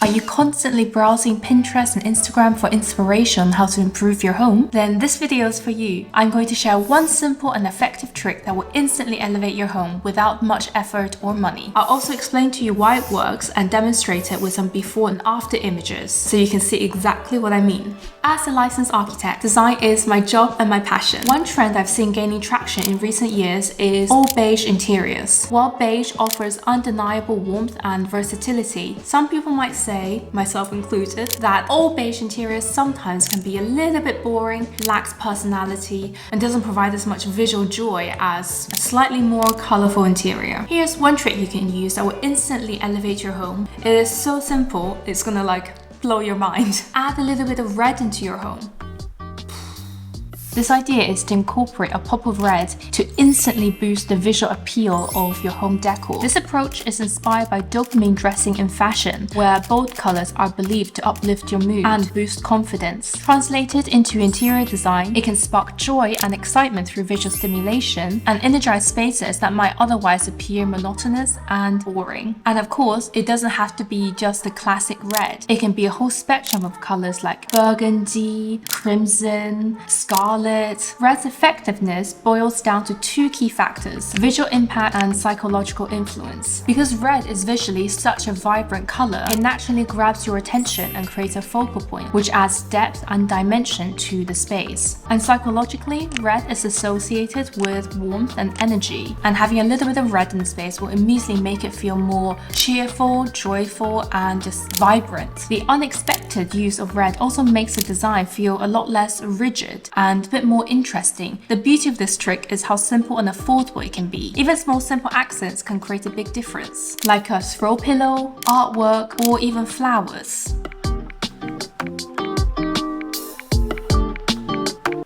Are you constantly browsing Pinterest and Instagram for inspiration on how to improve your home? Then this video is for you. I'm going to share one simple and effective trick that will instantly elevate your home without much effort or money. I'll also explain to you why it works and demonstrate it with some before and after images so you can see exactly what I mean. As a licensed architect, design is my job and my passion. One trend I've seen gaining traction in recent years is all beige interiors. While beige offers undeniable warmth and versatility, some people might say, myself included, that all beige interiors sometimes can be a little bit boring, lacks personality, and doesn't provide as much visual joy as a slightly more colorful interior. Here's one trick you can use that will instantly elevate your home. It is so simple, it's gonna blow your mind. Add a little bit of red into your home. This idea is to incorporate a pop of red to instantly boost the visual appeal of your home decor. This approach is inspired by dopamine dressing in fashion, where bold colors are believed to uplift your mood and boost confidence. Translated into interior design, it can spark joy and excitement through visual stimulation and energize spaces that might otherwise appear monotonous and boring. And of course, it doesn't have to be just the classic red. It can be a whole spectrum of colors like burgundy, crimson, scarlet. Red's effectiveness boils down to two key factors: visual impact and psychological influence. Because red is visually such a vibrant color, it naturally grabs your attention and creates a focal point, which adds depth and dimension to the space. And psychologically, red is associated with warmth and energy, and having a little bit of red in the space will immediately make it feel more cheerful, joyful, and just vibrant. The unexpected use of red also makes the design feel a lot less rigid and bit more interesting. The beauty of this trick is how simple and affordable it can be. Even small simple accents can create a big difference, like a throw pillow, artwork, or even flowers.